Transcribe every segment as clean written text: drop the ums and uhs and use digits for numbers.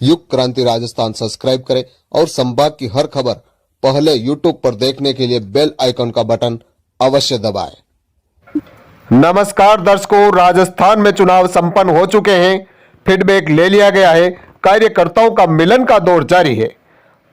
युग क्रांति राजस्थान सब्सक्राइब करें और संभाग की हर खबर पहले यूट्यूब पर देखने के लिए बेल आइकन का बटन अवश्य दबाएं। नमस्कार दर्शकों, राजस्थान में चुनाव संपन्न हो चुके हैं। फीडबैक ले लिया गया है। कार्यकर्ताओं का मिलन का दौर जारी है।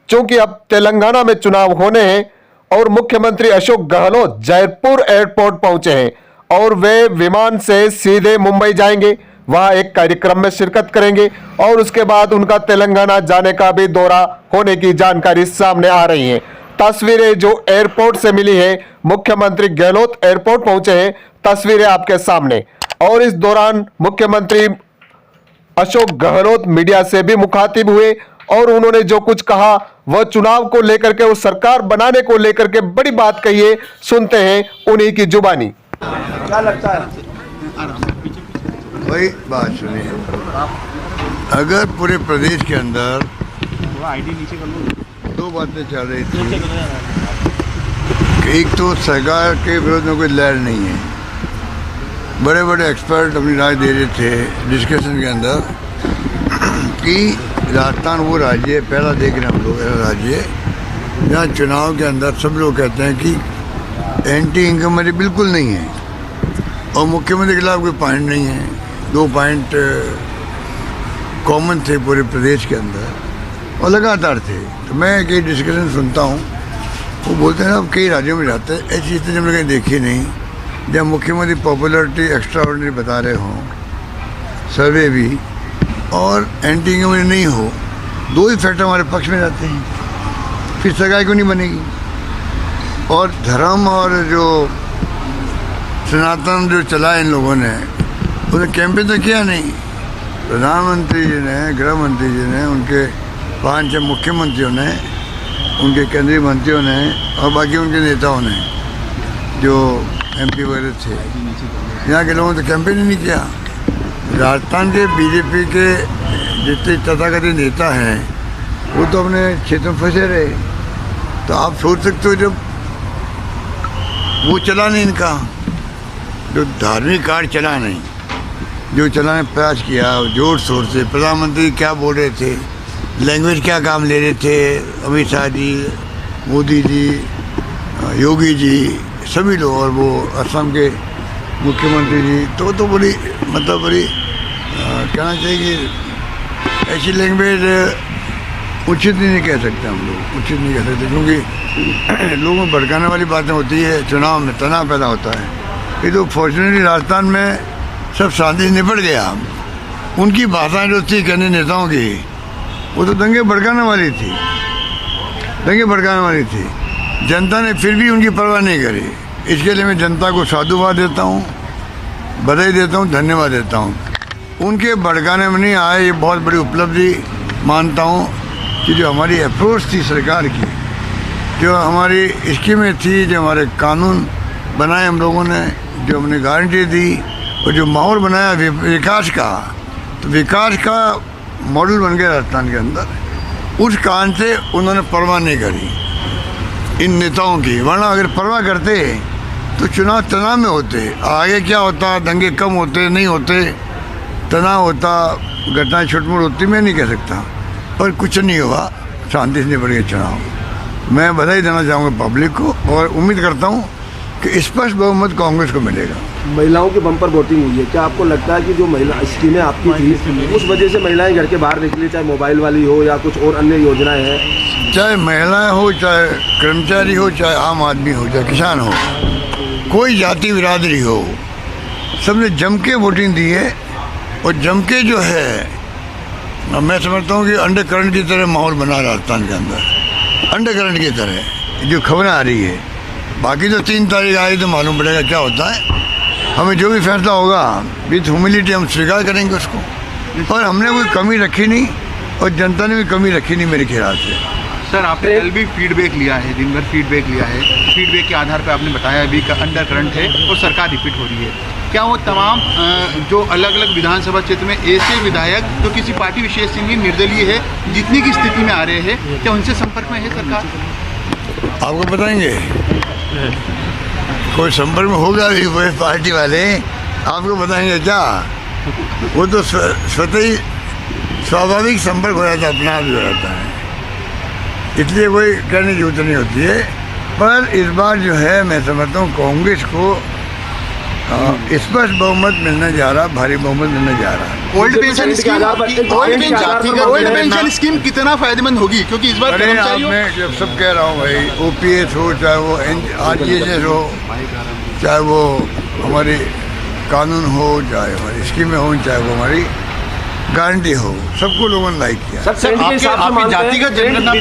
क्योंकि अब तेलंगाना में चुनाव होने हैं और मुख्यमंत्री अशोक गहलोत जयपुर एयरपोर्ट पहुंचे हैं और वे विमान से सीधे मुंबई जाएंगे। वहां एक कार्यक्रम में शिरकत करेंगे और उसके बाद उनका तेलंगाना जाने का भी दौरा होने की जानकारी सामने आ रही है। तस्वीरें जो एयरपोर्ट से मिली है, मुख्यमंत्री गहलोत एयरपोर्ट पहुंचे हैं, तस्वीरें आपके सामने। और इस दौरान मुख्यमंत्री अशोक गहलोत मीडिया से भी मुखातिब हुए और उन्होंने जो कुछ कहा वह चुनाव को लेकर के, उस सरकार बनाने को लेकर के बड़ी बात कही है। सुनते हैं उन्हीं की जुबानी। क्या लगता है? वही बात सुनिए, अगर पूरे प्रदेश के अंदर दो बातें चल रही थी कि एक तो सरकार के विरोध में कोई लहर नहीं है, बड़े बड़े एक्सपर्ट अपनी राय दे रहे थे डिस्कशन के अंदर कि राजस्थान वो राज्य है, पहला देख रहे हैं हम लोग, ऐसा राज्य है जहाँ चुनाव के अंदर सब लोग कहते हैं कि एंटी इनकमरी बिल्कुल नहीं है और मुख्यमंत्री के खिलाफ कोई पॉइंट नहीं है। 2 पॉइंट कॉमन थे पूरे प्रदेश के अंदर और लगातार थे। तो मैं कई डिस्कशन सुनता हूँ, वो बोलते हैं अब कई राज्यों में जाते हैं, ऐसी चीज़ें हमने कहीं देखी नहीं जब मुख्यमंत्री पॉपुलरिटी एक्स्ट्रा ऑर्डिनरी बता रहे हों, सर्वे भी और एंटी इनकमरी नहीं हो, 2 ही फैक्टर हमारे पक्ष में जाते हैं, फिर सरकार क्यों नहीं बनेगी। और धर्म और जो सनातन जो चला इन लोगों ने, उन्हें कैंपेन तो किया नहीं। प्रधानमंत्री जी ने, गृह मंत्री जी ने, उनके 5-6 मुख्यमंत्रियों ने, उनके केंद्रीय मंत्रियों ने और बाकी उनके नेताओं ने जो MP वगैरह थे, यहाँ के लोगों ने तो कैंपेन ही नहीं किया। राजस्थान के बीजेपी के जितने तथाकथित नेता हैं वो तो अपने क्षेत्र में फंसे रहे। तो आप सोच सकते हो जब वो चला नहीं, इनका जो धार्मिक कार्य चला नहीं, जो चलाने प्रयास किया जोर शोर से, प्रधानमंत्री क्या बोल रहे थे, लैंग्वेज क्या काम ले रहे थे, अमित शाह जी, मोदी जी, योगी जी, सभी लोग, और वो असम के मुख्यमंत्री जी, तो बड़ी मतलब बड़ी कहना चाहिए कि ऐसी लैंग्वेज उचित नहीं कह सकते हम लोग, उचित नहीं कह सकते, क्योंकि लोगों में भड़काने वाली बातें होती है, चुनाव में तनाव पैदा होता है। ये तो फॉर्चुनेटली राजस्थान में सब शांति निपट गया। उनकी भाषाएं जो थी कहने नेताओं की, वो तो दंगे भड़काने वाली थी, दंगे भड़काने वाली थी। जनता ने फिर भी उनकी परवाह नहीं करी। इसके लिए मैं जनता को साधुवाद देता हूँ, बधाई देता हूँ, धन्यवाद देता हूँ। उनके भड़काने में नहीं आए, ये बहुत बड़ी उपलब्धि मानता हूँ कि जो हमारी अप्रोच थी सरकार की, जो हमारी स्कीमें थी, जो हमारे कानून बनाए हम लोगों ने, जो हमने गारंटी दी और जो माहौल बनाया विकास का, तो विकास का मॉडल बन गया राजस्थान के अंदर। उस कारण से उन्होंने परवाह नहीं करी इन नेताओं की, वरना अगर परवाह करते तो चुनाव तनाव में होते। आगे क्या होता, दंगे कम होते नहीं होते, तनाव होता, घटनाएं छुटमुट होती, मैं नहीं कह सकता, पर कुछ नहीं हुआ, शांति से निपट गया चुनाव। मैं बधाई देना चाहूँगा पब्लिक को और उम्मीद करता हूँ कि स्पष्ट बहुमत कांग्रेस को मिलेगा। महिलाओं की बम्पर वोटिंग हुई है, क्या आपको लगता है कि जो महिला स्कीमें आपकी थी उस वजह से महिलाएं घर के बाहर निकली, चाहे मोबाइल वाली हो या कुछ और अन्य योजनाएं हैं? चाहे महिलाएं हो, चाहे कर्मचारी हो, चाहे आम आदमी हो, चाहे किसान हो, कोई जाति बिरादरी हो, सबने जम के वोटिंग दी है। और जम के जो है, मैं समझता हूँ कि अंडर करंट की तरह माहौल बना राजस्थान के अंदर, अंडर करंट की तरह जो खबरें आ रही है। बाकी तो 3 तारीख आई तो मालूम पड़ेगा क्या होता है। हमें जो भी फैसला होगा विथ ह्यूमिलिटी हम स्वीकार करेंगे उसको, और हमने कोई कमी रखी नहीं और जनता ने भी कमी रखी नहीं मेरे ख्याल से। सर, आपने कल भी फीडबैक लिया है, दिन भर फीडबैक लिया है, फीडबैक के आधार पर आपने बताया अभी का अंडर करंट है और सरकार रिपीट हो रही है। क्या वो तमाम जो अलग अलग विधानसभा क्षेत्र में ऐसे विधायक जो किसी पार्टी विशेष से भी निर्दलीय है, जीतने की स्थिति में आ रहे हैं, क्या उनसे संपर्क में है सरकार? आपको बताएंगे, कोई संपर्क में होगा भी वो पार्टी वाले, आपको बताएंगे क्या? वो तो स्वतः स्वाभाविक संपर्क हो जाता है, अपना आप ही हो जाता है, इसलिए कोई कहने की जरूरत नहीं होती है। पर इस बार जो है मैं समझता हूँ कांग्रेस को स्पष्ट बहुमत मिलने जा रहा, भारी बहुमत मिलने जा रहा। ओल्ड पेंशन स्कीम कितना फायदेमंद होगी, क्योंकि इस बार अरे आप मैं जब सब कह रहा हूँ भाई, OPS हो, चाहे वो RGSS हो, चाहे वो हमारी कानून हो, चाहे हमारी स्कीमें हो, चाहे वो हमारी गारंटी हो, सबको लोगों ने लाइक किया। सर, आपकी जातिगत जनगणना